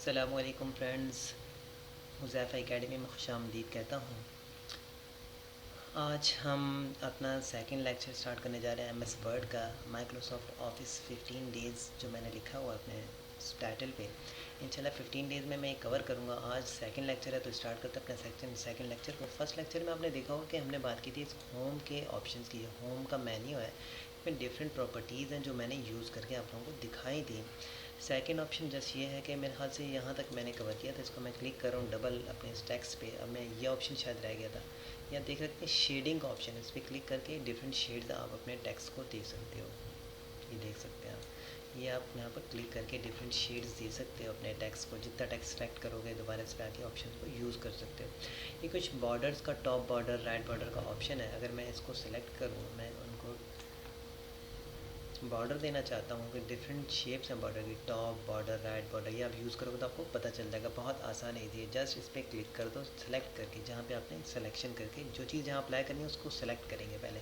अस्सलामुअलैकुम friends, Huzaifa academy में खुशामदीद कहता हूँ। आज हम अपना सेकंड लेक्चर स्टार्ट करने जा रहे हैं एमएस वर्ड का, माइक्रोसॉफ्ट ऑफिस 15 डेज़ जो मैंने लिखा हुआ अपने टाइटल पे। इंशाल्लाह 15 डेज़ में मैं कवर करूँगा। आज सेकंड लेक्चर है तो स्टार्ट करते हैं अपने सेकंड लेक्चर को। फर्स्ट लेक्चर में आपने देखा होगा कि हमने बात की थी इस होम के ऑप्शंस की। होम का मेन्यू है, इसमें डिफरेंट प्रॉपर्टीज़ हैं जो मैंने यूज़ करके आप लोगों को दिखाई थी। सेकंड ऑप्शन जस्ट ये है कि मेरे ख्याल से यहाँ तक मैंने कवर किया था। इसको मैं क्लिक कर रहा हूँ डबल अपने टेक्स्ट पे। अब मैं ये ऑप्शन शायद रह गया था, या देख सकते हैं शेडिंग का ऑप्शन है। इस पर क्लिक करके डिफरेंट शेड्स आप अपने टेक्स्ट को दे सकते हो। ये देख सकते हैं आप, ये आप यहाँ पर क्लिक करके डिफरेंट शेड्स दे सकते हो अपने टेक्स्ट को। जितना टेक्स्ट सेलेक्ट करोगे दोबारा इस पर आके ऑप्शन को यूज़ कर सकते हो। ये कुछ बॉर्डर्स का टॉप बॉर्डर राइट बॉर्डर का ऑप्शन है। अगर मैं इसको सिलेक्ट करूँ, मैं उनको बॉर्डर देना चाहता हूँ कि डिफरेंट शेप्स हैं बॉर्डर की, टॉप बॉर्डर राइट बॉर्डर, ये आप यूज़ करोगे तो आपको पता चल जाएगा। बहुत आसान है ये, जस्ट इस पर क्लिक कर दो सेलेक्ट करके। जहाँ पे आपने सिलेक्शन करके जो चीज़ जहाँ अप्लाई करनी है उसको सेलेक्ट करेंगे पहले।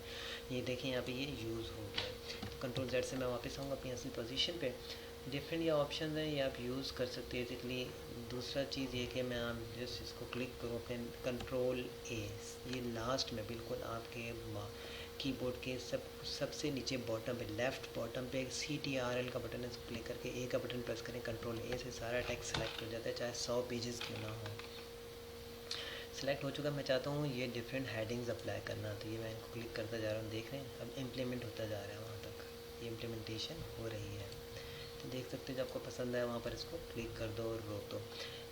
ये देखें यहाँ पे ये यूज़ हो गया। कंट्रोल जेड से मैं वापस आऊँगा अपनी असली पोजीशन पे। डिफरेंट ये ऑप्शन है, ये आप यूज़ कर सकते हैं बेसिकली। दूसरा चीज़ ये कि मैं आप जस्ट इसको क्लिक करूँ अपने कंट्रोल ए, ये लास्ट में बिल्कुल आपके कीबोर्ड के सबसे नीचे बॉटम पे, लेफ़्ट बॉटम पे CTRL का बटन है। इसको क्लिक करके ए का बटन प्रेस करें, कंट्रोल ए से सारा टेक्स्ट सेलेक्ट हो जाता है, चाहे 100 पेजेस क्यों ना हो। सेलेक्ट हो चुका। मैं चाहता हूँ ये डिफरेंट हेडिंग्स अप्लाई करना, तो ये मैं इनको क्लिक करता जा रहा हूँ। देख रहे हैं अब इम्प्लीमेंट होता जा रहा है, वहाँ तक ये इम्प्लीमेंटेशन हो रही है। तो देख सकते हो, जब आपको पसंद आए वहाँ पर इसको क्लिक कर दो और रोक दो।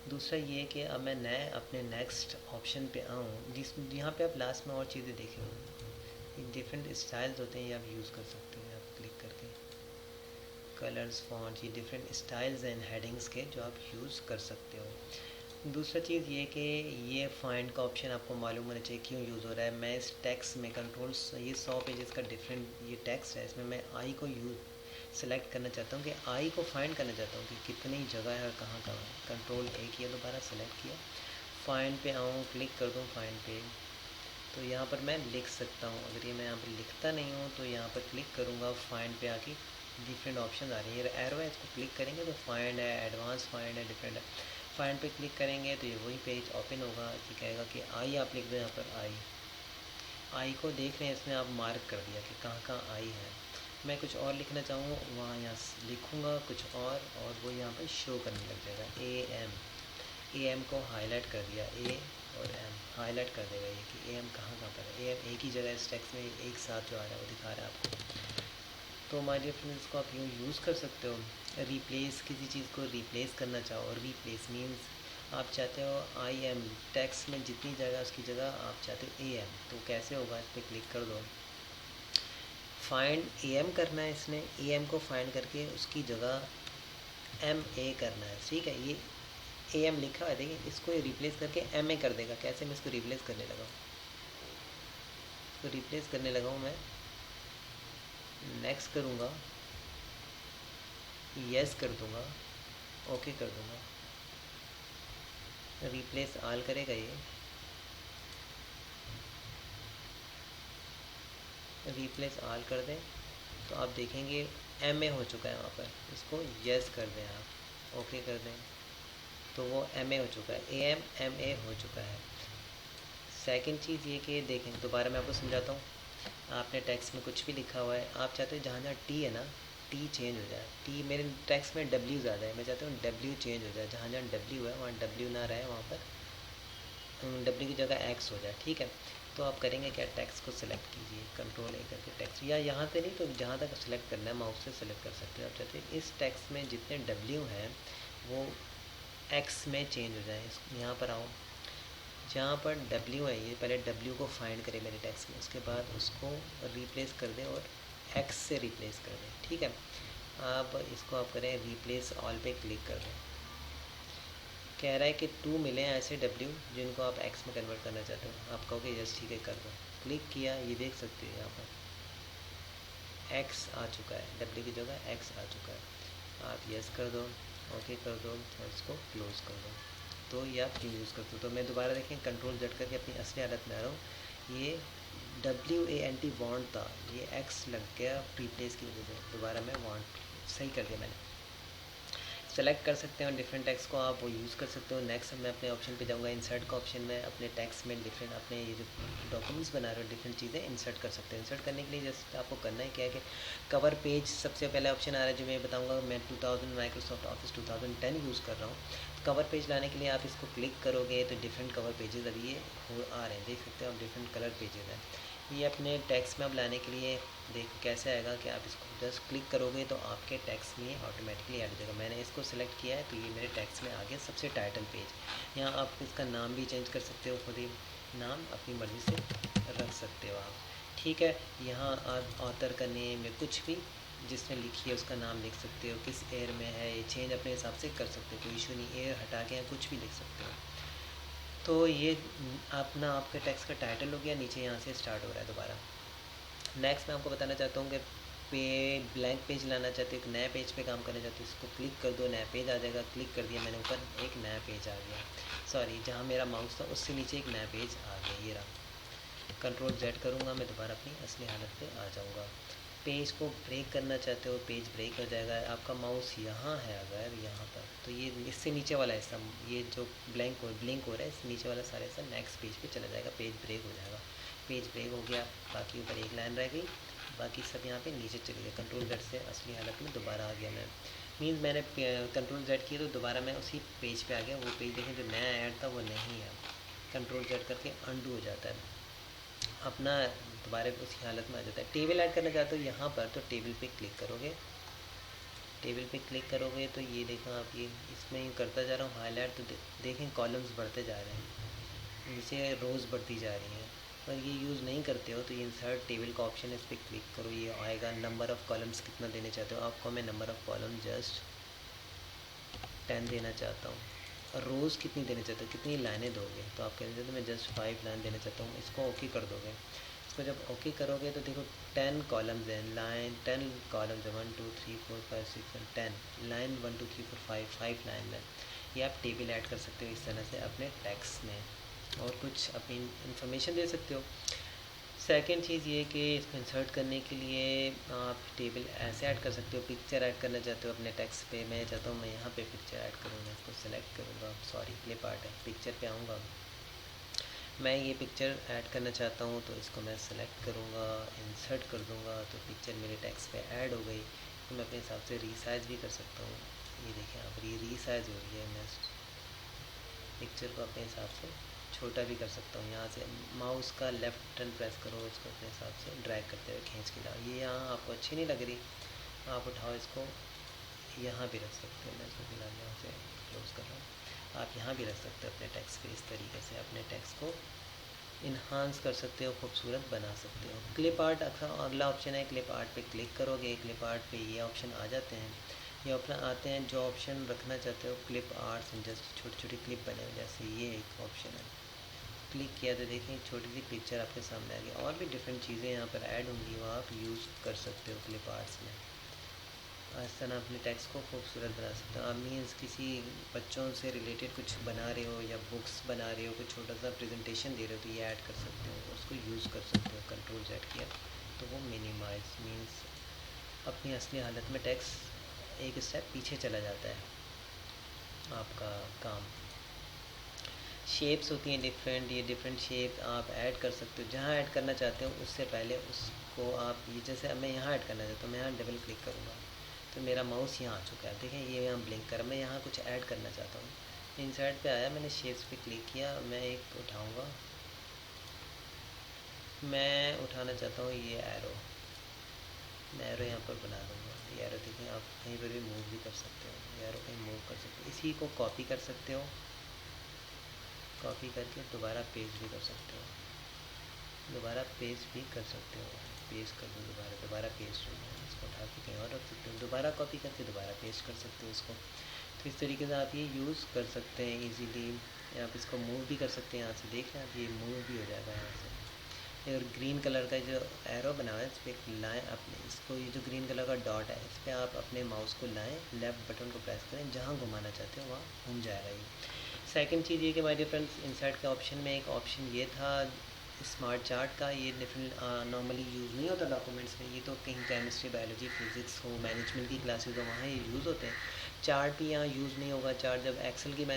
दूसरा ये कि अब मैं नए अपने नेक्स्ट ऑप्शन पे आऊँ, जिस यहाँ पे आप लास्ट में और चीज़ें देखेंगे, डिफरेंट स्टाइल्स होते हैं, ये आप यूज़ कर सकते हैं। आप क्लिक करके कलर्स फॉन्ट, ये डिफरेंट स्टाइल्स हैं हेडिंग्स के जो आप यूज़ कर सकते हो। दूसरा चीज़ ये कि ये फाइंड का ऑप्शन आपको मालूम होना चाहिए क्यों यूज़ हो रहा है। मैं इस टेक्स्ट में कंट्रोल्स, ये 100 पेजेस का डिफरेंट ये टेक्स्ट है, इसमें मैं आई को यूज़ सेलेक्ट करना चाहता हूँ कि आई को फाइंड करना चाहता हूँ कि कितनी जगह है और कहाँ कहाँ है। कंट्रोल ए किया, दोबारा सेलेक्ट किया, फाइंड पे आऊँ, क्लिक कर दूँ फाइंड पे, तो यहाँ पर मैं लिख सकता हूँ। अगर ये मैं यहाँ पर लिखता नहीं हूँ तो यहाँ पर क्लिक करूँगा, फाइंड पे आके डिफरेंट ऑप्शन आ रहे हैं। ये एरो है, इसको क्लिक करेंगे तो फाइंड है, एडवांस फाइंड है, डिफरेंट है। फाइंड पे क्लिक करेंगे तो ये वही पेज ओपन होगा। ये कहेगा कि आई आप लिख दो यहाँ पर आई को देख रहे हैं इसमें आप मार्क कर दिया कि कहाँ कहाँ आई है। मैं कुछ और लिखना चाहूँ वहाँ यहाँ लिखूँगा कुछ और वो यहाँ पर शो करने लग जाएगा। ए एम को हाईलाइट कर दिया, ए और एम हाईलाइट कर देगा ये कि ए एम कहाँ कहाँ पर है। ए एम एक ही जगह इस टेक्स्ट में एक साथ जो आ रहा है वो दिखा रहा है आपको। तो माय डियर फ्रेंड्स, को आप यूँ यूज़ कर सकते हो। रिप्लेस, किसी चीज़ को रिप्लेस करना चाहो, और रिप्लेस मीन्स आप चाहते हो आई एम, टेक्स्ट में जितनी जगह उसकी जगह आप चाहते हो ए एम, तो कैसे होगा। इस पर क्लिक कर दो, फाइंड ए एम करना है इसने, ए एम को फाइंड करके उसकी जगह एम ए करना है। ठीक है, ये ए एम लिखा है, देखिए इसको ये रिप्लेस करके एम ए कर देगा। कैसे मैं इसको रिप्लेस करने लगा हूँ, इसको रिप्लेस करने लगा हूँ मैं। नेक्स्ट करूँगा, यस कर दूँगा, ओके कर दूँगा, रिप्लेस आल करेगा ये। रिप्लेस आल कर दें तो आप देखेंगे एम ए हो चुका है वहाँ पर। इसको यस कर दें आप, ओके कर दें तो वो एम ए हो चुका है, ए एम एम ए हो चुका है। सेकंड चीज़ ये कि देखें, दोबारा मैं आपको समझाता हूँ। आपने टेक्स्ट में कुछ भी लिखा हुआ है, आप चाहते हो जहाँ जहाँ टी है ना, टी चेंज हो जाए। टी मेरे टेक्स्ट में डब्ल्यू ज़्यादा है, मैं चाहता हूँ डब्ल्यू चेंज हो जाए। जहाँ जहाँ डब्ल्यू है वहाँ डब्ल्यू ना रहे, वहाँ पर डब्ल्यू की जगह एक्स हो जाए। ठीक है, तो आप करेंगे क्या, टेक्स्ट को सिलेक्ट कीजिए कंट्रोल ए करके टेक्स्ट, या यहाँ से नहीं तो जहाँ तक सिलेक्ट करना है माउस से सिलेक्ट कर सकते हो। आप चाहते हैं इस टेक्स्ट में जितने डब्ल्यू हैं वो एक्स में चेंज हो जाए। यहाँ पर आओ, जहाँ पर W है, ये पहले W को फाइंड करें मेरे टेक्स्ट में, उसके बाद उसको रिप्लेस कर दें और X से रिप्लेस कर दें। ठीक है, अब इसको आप करें रिप्लेस ऑल पे क्लिक कर दें। कह रहा है कि 2 मिले हैं ऐसे W जिनको आप X में कन्वर्ट करना चाहते हो। आप कहोगे यस ठीक है कर दो, क्लिक किया, ये देख सकते हो यहाँ पर X आ चुका है, W की जगह X आ चुका है। आप यस कर दो, ओके कर दो और इसको क्लोज़ कर दो, तो ये आप यूज़ करते हो। तो मैं दोबारा देखें कंट्रोल जेड करके अपनी असली हालत में आ रहा हूँ। ये WANT वांट था, ये एक्स लग गया रिप्लेस की वजह से। दोबारा मैं वांट सही कर दिया मैंने। सेलेक्ट कर सकते हो डिफरेंट टेक्स्ट को, आप वो यूज़ कर सकते हो। नेक्स्ट मैं अपने ऑप्शन पे जाऊँगा, इंसर्ट का ऑप्शन में अपने टेक्स्ट में डिफरेंट अपने ये जो डॉक्यूमेंट्स बना रहे हो डिफरेंट चीज़ें इंसर्ट कर सकते हो। इंसर्ट करने के लिए जस्ट आपको करना है क्या है कि कवर पेज सबसे पहले ऑप्शन आ रहा है जो मैं बताऊँगा। मैं 2000 माइक्रोसॉफ्ट ऑफिस 2010 यूज़ कर रहा हूँ। कवर पेज लाने के लिए आप इसको क्लिक करोगे तो डिफरेंट कवर पेजेस अभी ये आ रहे हैं, देख सकते हो आप, डिफरेंट कलर पेजेस हैं। ये अपने टैक्स में अब लाने के लिए देखो कैसे आएगा कि आप इसको जस्ट क्लिक करोगे तो आपके टैक्स में ऑटोमेटिकली ऐड हो जाएगा। मैंने इसको सिलेक्ट किया है तो ये मेरे टैक्स में आ गया सबसे टाइटल पेज। यहाँ आप इसका नाम भी चेंज कर सकते हो, खुद ही नाम अपनी मर्ज़ी से रख सकते हो आप, ठीक है। यहाँ आप ऑथर का नेम में कुछ भी जिसने लिखी है उसका नाम लिख सकते हो, किस एयर में है ये चेंज अपने हिसाब से कर सकते हो, कोई इशू नहीं, एयर हटा के कुछ भी लिख सकते हो। तो ये अपना आपके टेक्स्ट का टाइटल हो गया, नीचे यहाँ से स्टार्ट हो रहा है दोबारा। नेक्स्ट मैं आपको बताना चाहता हूँ कि ब्लैंक पेज लाना चाहते हो, एक नए पेज पे काम करना चाहते हो, इसको क्लिक कर दो, नया पेज आ जाएगा। क्लिक कर दिया मैंने ऊपर, एक नया पेज आ गया, सॉरी जहाँ मेरा माउस था उससे नीचे एक नया पेज आ गया, ये रहा। कंट्रोल जेड करूँगा मैं, दोबारा अपनी असली हालत पे आ जाऊँगा। पेज को ब्रेक करना चाहते हो, पेज ब्रेक हो जाएगा। आपका माउस यहाँ है अगर यहाँ पर, तो ये इससे नीचे वाला हिस्सा, ये जो ब्लिंक हो रहा है, इस नीचे वाला सारा हिस्सा नेक्स्ट पेज पे चला जाएगा, पेज ब्रेक हो जाएगा। पेज ब्रेक हो गया, बाकी ऊपर एक लाइन रह गई, बाकी सब यहाँ पे नीचे चले गए। कंट्रोल जेड से असली हालत में दोबारा आ गया मैं, मीन्स मैंने कंट्रोल जेड किया तो दोबारा मैं उसी पेज पे आ गया। वो पेज देखें जो नया ऐड था वो नहीं है, कंट्रोल जेड करके अंडू हो जाता है, अपना दोबारा उसी हालत में आ जाता है। टेबल ऐड करना चाहते हो यहाँ पर तो टेबल पे क्लिक करोगे, टेबल पे क्लिक करोगे तो ये देखो आप, ये इसमें ही करता जा रहा हूँ हाईलाइट, तो देखें कॉलम्स बढ़ते जा रहे हैं, नीचे रोज़ बढ़ती जा रही हैं। पर ये यूज़ नहीं करते हो तो ये इंसर्ट टेबल का ऑप्शन है, इस पर क्लिक करो, ये आएगा नंबर ऑफ़ कॉलम्स कितना देने चाहते हो। आपको मैं नंबर ऑफ़ कॉलम जस्ट 10 देना चाहता हूँ। और रोज़ कितनी देना चाहते हो, कितनी लाइनें दोगे, तो आप कहते हैं तो मैं जस्ट 5 लाइन देना चाहता हूँ। इसको ओके कर दोगे, इसको जब ओके करोगे तो देखो 10 कॉलम्स हैं, लाइन 10 कॉलम्स है, 1 2 3 4 5 6 7 10 लाइन, 1 2 3 4 5 लाइन है। ये आप टेबल ऐड कर सकते हो इस तरह से अपने टेक्स्ट में, और कुछ अपनी इंफॉर्मेशन दे सकते हो। सेकंड चीज़ ये कि इसको इंसर्ट करने के लिए आप टेबल ऐसे ऐड कर सकते हो, पिक्चर ऐड करना चाहते हो अपने टेक्स्ट पे, मैं चाहता हूँ मैं यहाँ पे पिक्चर ऐड करूँगा, इसको सेलेक्ट करूँगा, सॉरी क्लिप आर्ट है, पिक्चर पे आऊँगा, मैं ये पिक्चर ऐड करना चाहता हूँ तो इसको मैं सेलेक्ट करूँगा, इंसर्ट कर दूँगा तो पिक्चर मेरे टेक्स्ट पे ऐड हो गई। तो मैं अपने हिसाब से रीसाइज़ भी कर सकता हूँ, ये देखें आप, ये रीसाइज़ हो रही है। मैं पिक्चर को अपने हिसाब से छोटा भी कर सकता हूँ, यहाँ से माउस का लेफ़्ट बटन प्रेस करो, इसको अपने हिसाब से ड्रैग करते हुए खींच के लाओ। ये यहाँ आपको अच्छी नहीं लग रही, आप उठाओ इसको, यहाँ भी रख सकते हो। मैं इसको फिलहाल यहाँ से क्लोज़ कर रहा हूँ। आप यहाँ भी रख सकते हो अपने टेक्स्ट पे, इस तरीके से अपने टेक्स्ट को इन्हांस कर सकते हो, खूबसूरत बना सकते हो। क्लिप आर्ट अगला ऑप्शन है, क्लिप आर्ट पे क्लिक करोगे, क्लिप आर्ट पे ये ऑप्शन आ जाते हैं, ये ऑप्शन आते हैं जो ऑप्शन रखना चाहते हो। क्लिप आर्ट्स एंड जस्ट छोटी छोटी क्लिप बने हुए, जैसे ये एक ऑप्शन है, क्लिक किया तो देखें छोटी सी पिक्चर आपके सामने आ गई। और भी डिफरेंट चीज़ें यहाँ पर ऐड होंगी, वो आप यूज़ कर सकते हो क्लिप आर्ट्स में। इस तरह अपने टेक्स्ट को खूबसूरत बना सकते हो आप, मीन्स किसी बच्चों से रिलेटेड कुछ बना रहे हो या बुक्स बना रहे हो, कुछ छोटा सा प्रेजेंटेशन दे रहे हो तो ये ऐड कर सकते हो, उसको यूज़ कर सकते हो। कंट्रोल जेड किया तो वो मिनिमाइज मीन्स अपनी असली हालत में टेक्स्ट एक स्टेप पीछे चला जाता है आपका काम। शेप्स होती हैं डिफरेंट, ये डिफरेंट शेप आप ऐड कर सकते हो, जहाँ ऐड करना चाहते हो उससे पहले उसको आप, ये जैसे अब मैं यहाँ ऐड करना चाहता हूँ, मैं यहाँ डबल क्लिक करूँगा तो मेरा माउस यहाँ आ चुका है, देखें ये यहाँ ब्लिंक कर, मैं यहाँ कुछ ऐड करना चाहता हूँ। इंसर्ट पे आया, मैंने शेप्स पे क्लिक किया, मैं एक उठाऊँगा, मैं उठाना चाहता हूँ ये एरो, मैं एरो यहाँ पर बना दूँगा। ये एरो देखें आप कहीं पर भी मूव भी कर सकते हो, ये एरो कहीं मूव कर सकते हो, इसी को कॉपी कर सकते हो, कॉपी करके दोबारा पेस्ट भी कर सकते हो, दोबारा पेस्ट भी कर सकते हो, पेस्ट कर दो, दोबारा पेस्ट हो गया, इसको उठा के कहीं और रख सकते हो, दोबारा कॉपी करके दोबारा पेस्ट कर सकते हो इसको। तो इस तरीके से आप ये यूज़ कर सकते हैं ईज़िली। आप इसको मूव भी कर सकते हैं, यहाँ से देख रहे हैं आप, ये मूव भी हो जाएगा यहाँ से। और ग्रीन कलर का जो एरो बना हुआ है इस पर लाएँ अपने, इसको ये जो ग्रीन कलर का डॉट है इस पर आप अपने माउस को लाएँ, लेफ़्ट बटन को प्रेस करें, जहाँ घुमाना चाहते हो वहाँ घूम जाएगा ये। सेकंड चीज़ ये कि माय डियर फ्रेंड्स, इंसर्ट के ऑप्शन में एक ऑप्शन ये था स्मार्ट चार्ट का, ये डिफरेंट नॉर्मली यूज़ नहीं होता डॉक्यूमेंट्स में, ये तो कहीं केमिस्ट्री बायोलॉजी फिज़िक्स हो, मैनेजमेंट की क्लासेस हो, वहाँ ये यूज़ होते हैं। चार्ट भी यहाँ यूज़ नहीं होगा। चार्ट जब एक्सेल की मैं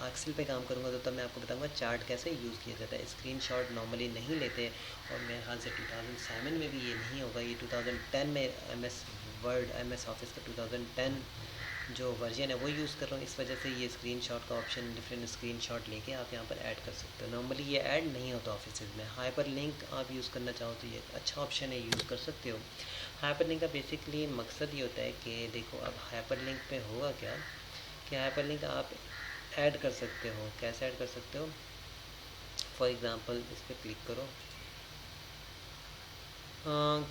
एक्सेल पे काम करूँगा तो तब मैं आपको बताऊँगा चार्ट कैसे यूज़ किया जाता है। स्क्रीनशॉट नॉर्मली नहीं लेते और मेरे ख्याल से 2007 में भी ये नहीं होगा, ये 2010 में एमएस वर्ड एमएस ऑफिस का 2010 जो वर्जन है वो यूज़ कर रहा हूँ। इस वजह से ये स्क्रीनशॉट का ऑप्शन, डिफरेंट स्क्रीनशॉट लेके आप यहाँ पर ऐड कर सकते हो। नॉर्मली ये ऐड नहीं होता ऑफिस में। हाइपर लिंक आप यूज़ करना चाहो तो ये अच्छा ऑप्शन है, यूज़ कर सकते हो। हाइपर लिंक का बेसिकली मकसद ये होता है कि देखो अब हाइपर लिंक पे होगा क्या कि हाइपर लिंक आप ऐड कर सकते हो। कैसे ऐड कर सकते हो? फॉर एग्ज़ाम्पल इस पर क्लिक करो,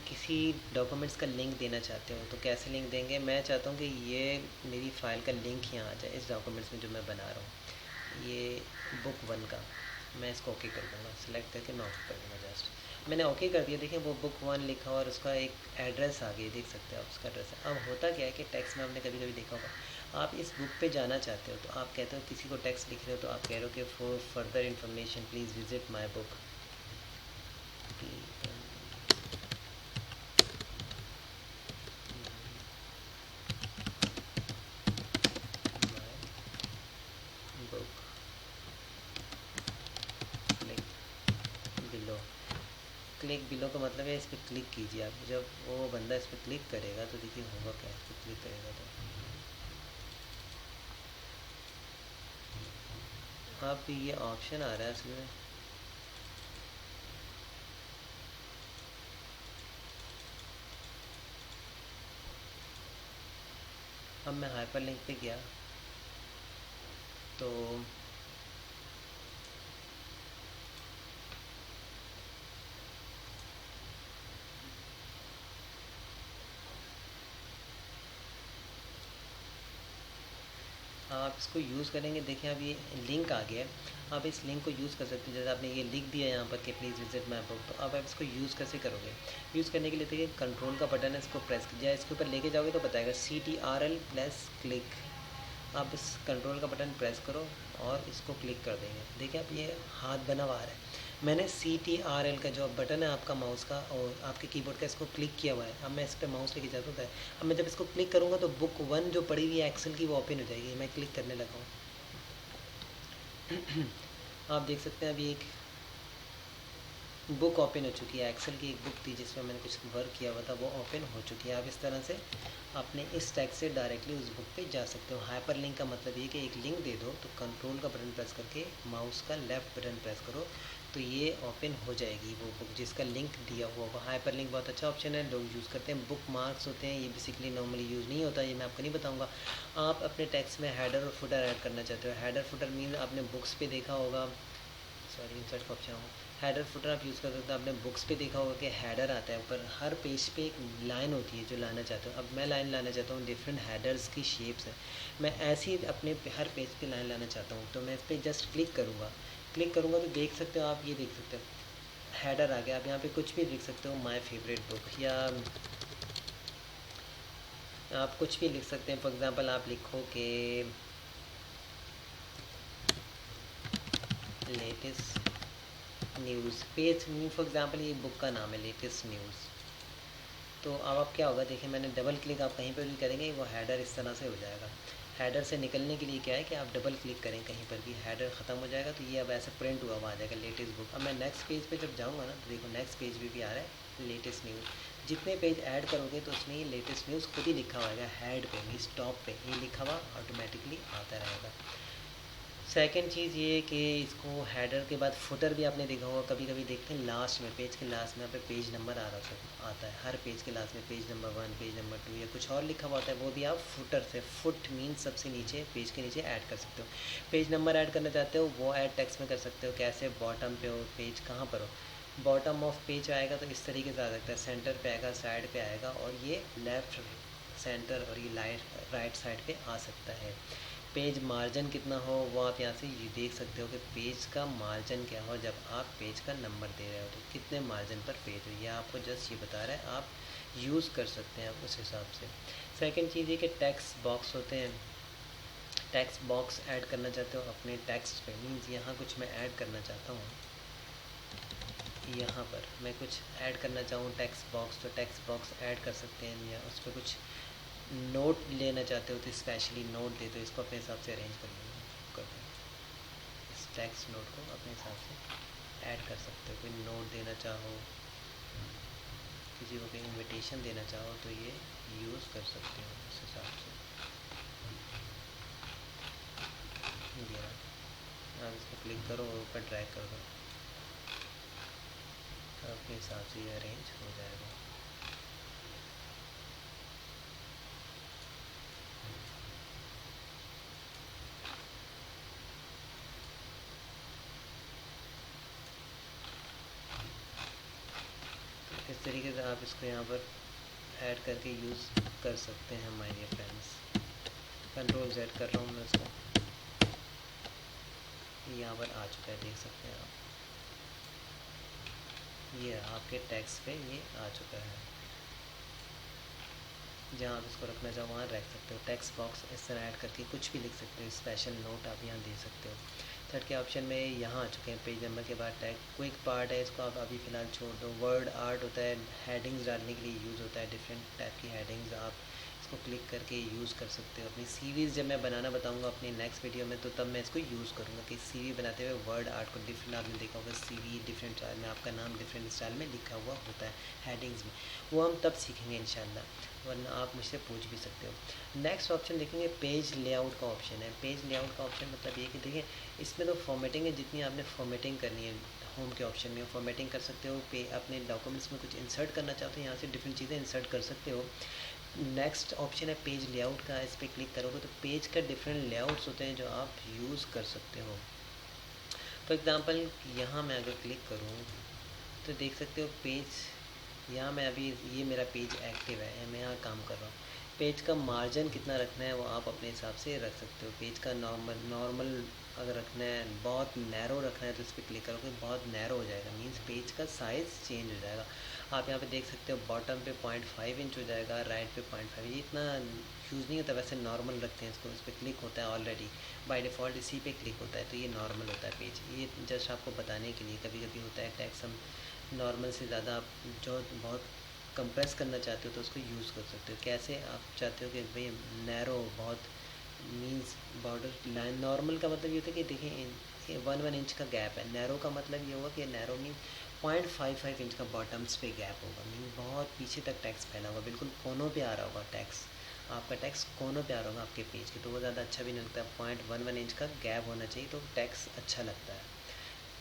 किसी डॉक्यूमेंट्स का लिंक देना चाहते हो तो कैसे लिंक देंगे? मैं चाहता हूँ कि ये मेरी फ़ाइल का लिंक यहाँ आ जाए इस डॉक्यूमेंट्स में जो मैं बना रहा हूँ, ये बुक 1 का। मैं इसको ओके कर दूँगा, सेलेक्ट करके मैं ओके कर दूँगा। जस्ट मैंने ओके कर दिया। देखिए वो बुक 1 लिखा और उसका एक एड्रेस आ गया, देख सकते हो आप उसका एड्रेस है। अब होता क्या है कि टेक्स्ट में आपने कभी कभी देखा होगा, आप इस बुक पे जाना चाहते हो तो आप कहते हो, किसी को टेक्स्ट लिख रहे हो तो आप कह रहे हो कि for further information please visit my book. Book click below. Click below का मतलब है इस पर क्लिक कीजिए आप। जब वो बंदा इस पर क्लिक करेगा तो देखिए होगा क्या, इस पर क्लिक करेगा तो आप ये ऑप्शन आ रहा है इसमें। अब मैं हाइपर लिंक पे गया तो आप इसको यूज़ करेंगे। देखिए अब ये लिंक आ गया है, आप इस लिंक को यूज़ कर सकते हैं। जैसे आपने ये लिख दिया यहाँ पर कि प्लीज़ विजिट माई बुक, तो अब आप इसको यूज़ कैसे करोगे? यूज़ करने के लिए देखिए कंट्रोल का बटन है, इसको प्रेस कीजिए। इसके ऊपर लेके जाओगे तो बताएगा CTRL प्लस क्लिक। आप इस कंट्रोल का बटन प्रेस करो और इसको क्लिक कर देंगे। देखिए अब ये हाथ बना हुआ आ रहा है। मैंने CTRL का जो बटन है आपका माउस का और आपके कीबोर्ड का, इसको क्लिक किया हुआ है। अब मैं इस पर माउस लेके जाता हूँ। अब मैं जब इसको क्लिक करूँगा तो बुक 1 जो पड़ी हुई है एक्सेल की वो ओपन हो जाएगी। मैं क्लिक करने लगा हूँ। आप देख सकते हैं अभी एक बुक ओपन हो चुकी है। एक्सेल की एक बुक थी जिसमें मैंने कुछ वर्क किया हुआ था, वो ओपन हो चुकी है। आप इस तरह से अपने इस टैग से डायरेक्टली उस बुक पे जा सकते हो। हाइपर लिंक का मतलब ये कि एक लिंक दे दो तो कंट्रोल का बटन प्रेस करके माउस का लेफ़्ट बटन प्रेस करो तो ये ओपन हो जाएगी वो बुक जिसका लिंक दिया हुआ होगा। हाइपर लिंक बहुत अच्छा ऑप्शन है, लोग यूज़ करते हैं। बुक मार्क्स होते हैं, ये बेसिकली नॉर्मली यूज़ नहीं होता, ये मैं आपको नहीं बताऊँगा। आप अपने टेक्स्ट में हेडर और फुटर ऐड करना चाहते हो। हेडर फुटर मीन आपने बुक्स पे देखा होगा, सॉरी इंसर्ट का ऑप्शन हो, हेडर फुटर आप यूज़ कर सकते हो। आपने बुक्स पे देखा होगा कि हेडर आता है ऊपर, हर पेज पे एक लाइन होती है जो लाना चाहते हो। अब मैं लाइन लाना चाहता हूँ, डिफरेंट हेडर्स की शेप्स हैं, मैं ऐसे ही अपने हर पेज पे लाइन लाना चाहता हूँ। तो मैं इस पर जस्ट क्लिक करूँगा। क्लिक करूँगा तो देख सकते हो आप, ये देख सकते हो हेडर आ गया। आप यहाँ पे कुछ भी लिख सकते हो, माय फेवरेट बुक, या आप कुछ भी लिख सकते हैं। फॉर एग्ज़ाम्पल आप लिखो कि latest news page new. For example ये बुक का नाम है लेटेस्ट न्यूज़। तो अब क्या होगा, देखिए मैंने डबल क्लिक आप कहीं पर भी करेंगे वो हेडर इस तरह से हो जाएगा। हेडर से निकलने के लिए क्या है कि आप डबल क्लिक करें कहीं पर भी, हेडर ख़त्म हो जाएगा तो ये अब ऐसे प्रिंट हुआ हुआ आ जाएगा लेटेस्ट बुक। अब मैं नेक्स्ट पेज पे जब जाऊँगा ना तो देखो नेक्स्ट पेज पे भी आ रहा है लेटेस्ट न्यूज़। जितने पेज ऐड करोगे तो उसमें ये लेटेस्ट न्यूज़ खुद ही लिखा हुआ है हेड पे, मीन्स टॉप पे ये लिखा हुआ ऑटोमेटिकली आता रहेगा। सेकंड चीज़ ये कि इसको हेडर के बाद फुटर भी आपने देखा होगा, कभी कभी देखते हैं लास्ट में, पेज के लास्ट में यहाँ पे पेज नंबर आ रहा आता है। हर पेज के लास्ट में पेज नंबर 1, पेज नंबर 2 या कुछ और लिखा हुआ होता है, वो भी आप फुटर से, फुट मीन सबसे नीचे, पेज के नीचे ऐड कर सकते हो। पेज नंबर ऐड करना चाहते हो वो ऐड टेक्स्ट में कर सकते हो। कैसे? बॉटम पे हो, पेज कहाँ पर हो, बॉटम ऑफ पेज आएगा तो इस तरीके से आ सकता है, सेंटर पे आएगा, साइड पे आएगा, और ये लेफ़्ट सेंटर और ये राइट साइड पे आ सकता है। पेज मार्जिन कितना हो वो आप यहाँ से ये देख सकते हो कि पेज का मार्जिन क्या हो जब आप पेज का नंबर दे रहे हो तो कितने मार्जिन पर पेज हो, ये आपको जस्ट ये बता रहा है। आप यूज़ कर सकते हैं आप उस हिसाब से। सेकंड चीज़ ये कि टेक्स्ट बॉक्स होते हैं। टेक्स्ट बॉक्स ऐड करना चाहते हो अपने टेक्स्ट पे, मीन्स यहाँ कुछ मैं ऐड करना चाहता हूँ, यहाँ पर मैं कुछ ऐड करना चाहूँ टेक्स्ट बॉक्स, तो टेक्स्ट बॉक्स ऐड कर सकते हैं या उस पर कुछ नोट लेना चाहते हो तो स्पेशली नोट दे दो, इसको अपने हिसाब से अरेंज कर दो। इस टेक्स्ट नोट को अपने हिसाब से ऐड कर सकते हो। कोई नोट देना चाहो, किसी को कोई इनविटेशन देना चाहो तो ये यूज़ कर सकते हो इस हिसाब से। ये आप इसको क्लिक करो और ऊपर ड्रैग कर दो, आपके हिसाब से ये अरेंज हो जाएगा। तो इस तरीके से आप इसको यहाँ पर ऐड करके यूज़ कर सकते हैं my dear friends. Control Z कर रहा हूँ मैं इसको, यहाँ पर आ चुका है, देख सकते हैं आप। ये आपके टेक्स्ट पे ये आ चुका है। जहाँ आप इसको रखना चाहो वहाँ रख सकते हो। टेक्स्ट बॉक्स इस तरह ऐड करके कुछ भी लिख सकते हो, स्पेशल नोट आप यहाँ दे सकते हो। थर्ड के ऑप्शन में यहाँ आ चुके हैं, पेज नंबर के बाद टैग क्विक पार्ट है, इसको आप अभी फ़िलहाल छोड़ दो। वर्ड आर्ट होता है, हेडिंग्स डालने के लिए यूज़ होता है, डिफरेंट टाइप की हेडिंग्स आप इसको क्लिक करके यूज़ कर सकते हो। अपनी सीरीज़ जब मैं बनाना बताऊंगा अपनी नेक्स्ट वीडियो में, तो तब मैं इसको यूज़ करूँगा कि सीवी बनाते हुए वर्ड आर्ट को डिफरेंट, आपने देखा होगा सीवी डिफरेंट स्टाइल में, आपका नाम डिफरेंट स्टाइल में लिखा हुआ होता है हेडिंग्स में, वो हम तब सीखेंगे इंशाल्लाह, वरना आप मुझसे पूछ भी सकते हो। नेक्स्ट ऑप्शन देखेंगे पेज लेआउट का ऑप्शन है। पेज लेआउट का ऑप्शन मतलब ये कि देखिए इसमें तो फॉर्मेटिंग है, जितनी आपने फॉर्मेटिंग करनी है होम के ऑप्शन में फॉर्मेटिंग कर सकते हो। पे अपने डॉक्यूमेंट्स में कुछ इंसर्ट करना चाहते हो, यहाँ से डिफरेंट चीज़ें इंसर्ट कर सकते हो। नेक्स्ट ऑप्शन है पेज लेआउट का, इस पर क्लिक करोगे तो पेज का डिफरेंट लेआउट्स होते हैं जो आप यूज़ कर सकते हो। फॉर एग्ज़ाम्पल यहाँ मैं अगर क्लिक करूँ तो देख सकते हो पेज, यहाँ मैं अभी ये मेरा पेज एक्टिव है, मैं यहाँ काम कर रहा हूँ। पेज का मार्जिन कितना रखना है वो आप अपने हिसाब से रख सकते हो। पेज का नॉर्मल अगर रखना है, बहुत नैरो रखना है तो इस पर क्लिक करोगे बहुत नैरो हो जाएगा, मीन्स पेज का साइज़ चेंज हो जाएगा। आप यहाँ पे देख सकते हो बॉटम पे 0.5 इंच हो जाएगा, राइट पे 0.5। ये इतना यूज़ नहीं होता, वैसे नॉर्मल रखते हैं इसको, इस पर क्लिक होता है ऑलरेडी बाय डिफ़ॉल्ट, इसी पे क्लिक होता है, तो ये नॉर्मल होता है पेज। ये जस्ट आपको बताने के लिए, कभी कभी होता है टैक्स हम नॉर्मल से ज़्यादा आप जो बहुत कंप्रेस करना चाहते हो तो उसको यूज़ कर सकते हो। कैसे आप चाहते हो कि भाई नैरो बहुत, मीन्स बॉर्डर लाइन, नॉर्मल का मतलब ये होता है कि देखिए 1 इंच का गैप है, नैरो का मतलब ये होगा कि नैरो मीन 0.55 इंच का बॉटम्स पे गैप होगा, मीन बहुत पीछे तक टैक्स फैला होगा, बिल्कुल कोनों पे आ रहा होगा टैक्स, आपका टैक्स कोनों पे आ रहा होगा आपके पेज के, तो वो ज़्यादा अच्छा भी नहीं लगता। 0.11 इंच का गैप होना चाहिए तो टैक्स अच्छा लगता है।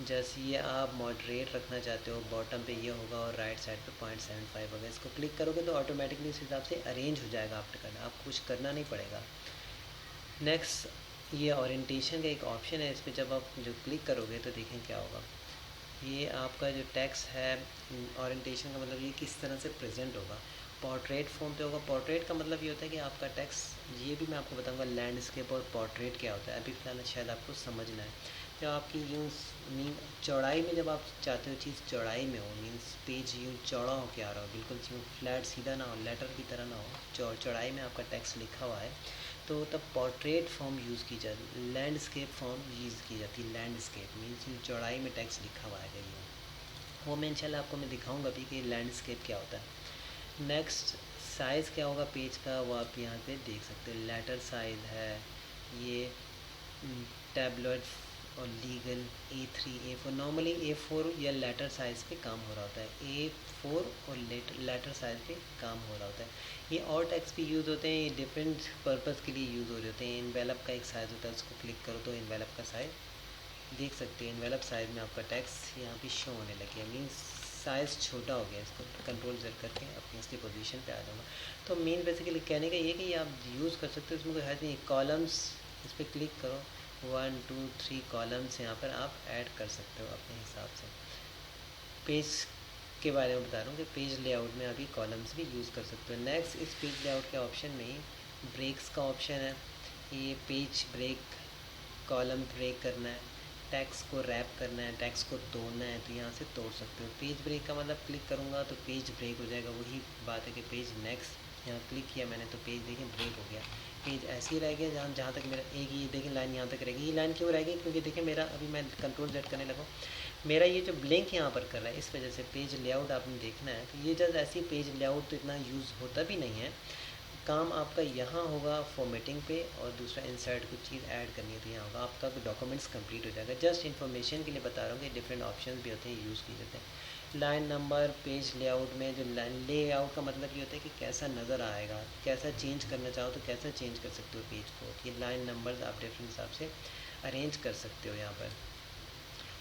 जैसे ये आप मॉडरेट रखना चाहते हो, बॉटम पे ये होगा और राइट साइड पे 0.75 होगा। इसको क्लिक करोगे तो ऑटोमेटिकली इस हिसाब से अरेंज हो जाएगा, आपको कुछ करना नहीं पड़ेगा। नेक्स्ट ये ओरिएंटेशन का एक ऑप्शन है, इस पर जब आप जो क्लिक करोगे तो देखें क्या होगा। ये आपका जो टेक्स्ट है, ओरिएंटेशन का मतलब ये किस तरह से प्रेजेंट होगा। पोर्ट्रेट फॉर्म पे होगा। पोर्ट्रेट का मतलब ये होता है कि आपका टेक्स्ट, ये भी मैं आपको बताऊंगा लैंडस्केप और पोर्ट्रेट क्या होता है, अभी फ़िलहाल शायद आपको समझना है। जब आपकी यूँ मीन चौड़ाई में, जब आप चाहते हो चीज़ चौड़ाई में हो, मीन्स पेज यूँ चौड़ा हो के आ रहा हो, बिल्कुल यूँ फ्लैट सीधा ना हो, लेटर की तरह ना हो, चौड़ाई में आपका टेक्स्ट लिखा हुआ है, तो तब पोर्ट्रेट फॉर्म यूज़ की जाती, लैंडस्केप फॉर्म यूज़ की जाती है। लैंडस्केप मीन्स यूँ चौड़ाई में टेक्स्ट लिखा हुआ है कहीं, वो मैं इंशाल्लाह आपको मैं दिखाऊंगा भी कि लैंडस्केप क्या होता है। नेक्स्ट साइज़ क्या होगा पेज का, वो आप यहाँ पे देख सकते हो। लेटर साइज़ है ये टैबलॉइड और legal A3 A4, normally A4 या लेटर साइज़ पे काम हो रहा होता है, A4 और लेटर साइज़ पे काम हो रहा होता है। ये और टेक्स्ट भी यूज़ होते हैं, ये डिफरेंट पर्पज़ के लिए यूज़ हो रहे होते हैं। इन्वेलप का एक साइज़ होता है, उसको क्लिक करो तो इन्वेलप का साइज़ देख सकते हैं। इन्वेलप साइज़ में आपका टेक्स्ट यहाँ पे शो होने लगे, मीन्स साइज़ छोटा हो गया। इसको कंट्रोल Z करके अपनी इसकी पोजीशन पे आ जाऊँगा। तो मेन बेसिकली कहने का ये कि आप यूज़ कर सकते हो, इसमें कोई हर्ज नहीं। कॉलम्स, इस पर क्लिक करो, 1 2 3 कॉलम्स यहाँ पर आप ऐड कर सकते हो अपने हिसाब से। पेज के बारे में बता रहा हूँ कि पेज लेआउट में अभी कॉलम्स भी यूज़ कर सकते हो। नेक्स्ट इस पेज लेआउट के ऑप्शन में ही ब्रेक्स का ऑप्शन है। ये पेज ब्रेक, कॉलम ब्रेक करना है, टैक्स को रैप करना है, टैक्स को तोड़ना है, तो यहाँ से तोड़ सकते हो। पेज ब्रेक का मतलब क्लिक करूँगा तो पेज ब्रेक हो जाएगा, वही बात है कि पेज नेक्स्ट, यहाँ क्लिक किया मैंने तो पेज देखिए ब्रेक हो गया, पेज ऐसे ही रह गया जहाँ जहाँ तक मेरा एक ही देखिए लाइन यहाँ तक रहेगी। ये लाइन क्यों रहेगी, क्योंकि देखिए मेरा अभी मैं कंट्रोल Z करने लगा, मेरा ये जो ब्लिंक यहाँ पर कर रहा है, इस वजह से पेज लेआउट आपने देखना है। तो ये जब ऐसी पेज लेआउट तो इतना यूज़ होता भी नहीं है, काम आपका यहाँ होगा फॉर्मेटिंग पे, और दूसरा इंसर्ट कुछ चीज़ ऐड करनी है तो यहाँ होगा। आपका डॉक्यूमेंट्स कंप्लीट हो जाएगा। जस्ट इन्फॉर्मेशन के लिए बता रहा हूँ कि डिफरेंट ऑप्शन भी होते हैं, यूज़ किए जाते हैं। लाइन नंबर पेज लेआउट में जो लाइन लेआउट का मतलब ये होता है कि कैसा नज़र आएगा, कैसा चेंज करना चाहो तो कैसा चेंज कर सकते हो पेज को। ये लाइन नंबर आप डिफरेंट हिसाब से अरेंज कर सकते हो। यहाँ पर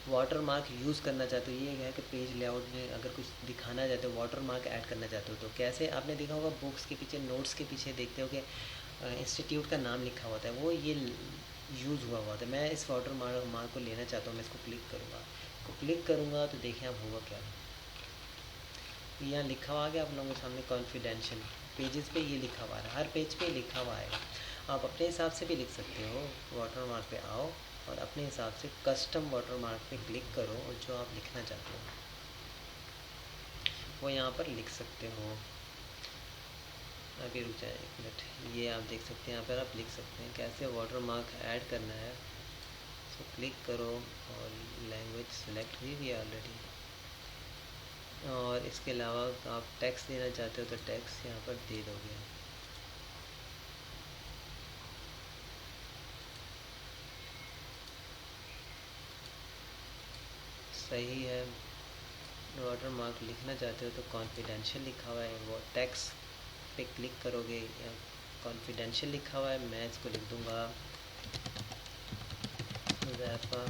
वाटर मार्क यूज़ करना चाहते हो, ये है कि पेज लेआउट में अगर कुछ दिखाना चाहते हो, वाटर मार्क ऐड करना चाहते हो तो कैसे। आपने देखा होगा बुक्स के पीछे, नोट्स के पीछे देखते हो कि इंस्टीट्यूट का नाम लिखा होता है, वो ये यूज़ हुआ होता है। मैं इस वाटर मार्क को लेना चाहता हूँ, मैं इसको क्लिक करूँगा, इसको क्लिक करूँगा तो देखें आप होगा क्या। यहाँ लिखा हुआ आ गया आप लोगों के सामने कॉन्फिडेंशियल, पेजेस पे ये लिखा हुआ है, हर पेज पे लिखा हुआ आएगा। आप अपने हिसाब से भी लिख सकते हो। वाटर मार्क पे आओ और अपने हिसाब से कस्टम वाटर मार्क पे क्लिक करो और जो आप लिखना चाहते हो वो यहाँ पर लिख सकते हो। अभी रुक जाए एक मिनट, ये आप देख सकते हैं यहाँ पर आप लिख सकते हैं कैसे वाटर मार्क ऐड करना है। तो क्लिक करो और लैंग्वेज सेलेक्ट हुई भी है ऑलरेडी। और इसके अलावा आप टैक्स देना चाहते हो तो टैक्स यहाँ पर दे दोगे। सही है। वाटर मार्क लिखना चाहते हो तो कॉन्फिडेंशियल लिखा हुआ है, वो टैक्स पे क्लिक करोगे, या कॉन्फिडेंशियल लिखा हुआ है, मैं इसको लिख दूँगा हुज़ैफ़ा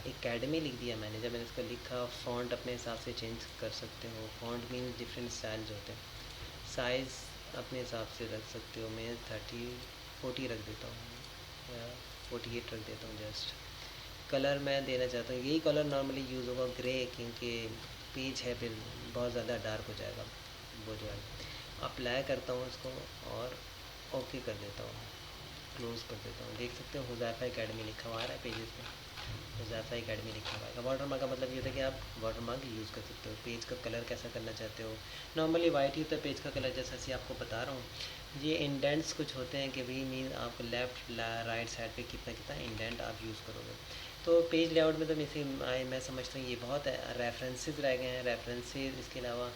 एकेडमी लिख दिया मैंने। जब मैंने इसको लिखा, फ़ॉन्ट अपने हिसाब से चेंज कर सकते हो। फ़ॉन्ट मीन्स डिफरेंट स्टाइल्स होते हैं। साइज़ अपने हिसाब से रख सकते हो। मैं 40 रख देता हूँ या 48 रख देता हूँ जस्ट। कलर मैं देना चाहता हूँ, यही कलर नॉर्मली यूज़ होगा, ग्रे, क्योंकि पेज है फिर बहुत ज़्यादा डार्क हो जाएगा वो जो है। अप्लाई करता हूँ इसको और ओके कर देता हूँ, क्लोज़ कर देता हूँ। देख सकते हो हुज़ैफ़ा एकेडमी लिखा हुआ आ रहा है पेजेस पे, हुज़ैफ़ा एकेडमी लिखा हुआ है। वाटर मार्क का मतलब ये होता है कि आप वाटर मार्क यूज़ कर सकते हो। पेज का कलर कैसा करना चाहते हो, नॉर्मली वाइट ही होता है पेज का कलर, जैसा कि आपको बता रहा हूँ। ये इंडेंट्स कुछ होते हैं कि भाई मीन आप लेफ़्ट राइट साइड पे कितना कितना इंडेंट आप यूज़ करोगे। तो पेज लेआउट में तो मैं समझता हूँ ये बहुत है। रेफरेंसेस रह गए हैं, रेफरेंसेस। इसके अलावा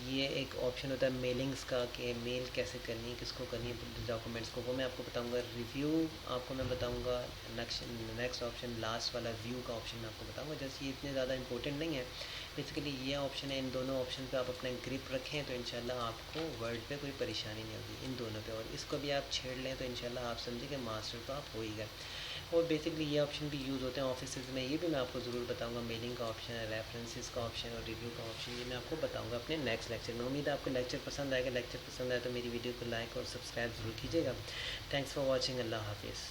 ये एक ऑप्शन होता है मेलिंग्स का, कि मेल कैसे करनी है, किसको करनी है डॉक्यूमेंट्स को, वो मैं आपको बताऊंगा। रिव्यू आपको मैं बताऊंगा। नेक्स्ट ऑप्शन लास्ट वाला व्यू का ऑप्शन मैं आपको बताऊंगा। जैसे ये इतने ज़्यादा इंपॉर्टेंट नहीं है बेसिकली, ये ऑप्शन है। इन दोनों ऑप्शन पे आप अपना ग्रिप रखें तो इंशाल्लाह आपको वर्ड पे कोई परेशानी नहीं होगी इन दोनों पे। और इसको भी आप छेड़ लें तो इंशाल्लाह आप समझें कि मास्टर तो आप हो ही गए। और बेसिकली ये ऑप्शन भी यूज़ होते हैं ऑफिस में, ये भी मैं आपको ज़रूर बताऊंगा। मेलिंग का ऑप्शन है, रेफरेंसेस का ऑप्शन और रिव्यू का ऑप्शन, ये मैं आपको बताऊंगा अपने नेक्स्ट लेक्चर में। उम्मीद है आपको लेक्चर पसंद आएगा। लेक्चर पसंद आए तो मेरी वीडियो को लाइक और सब्सक्राइब ज़रूर कीजिएगा। Thanks for watching. अल्लाह हाफिज़।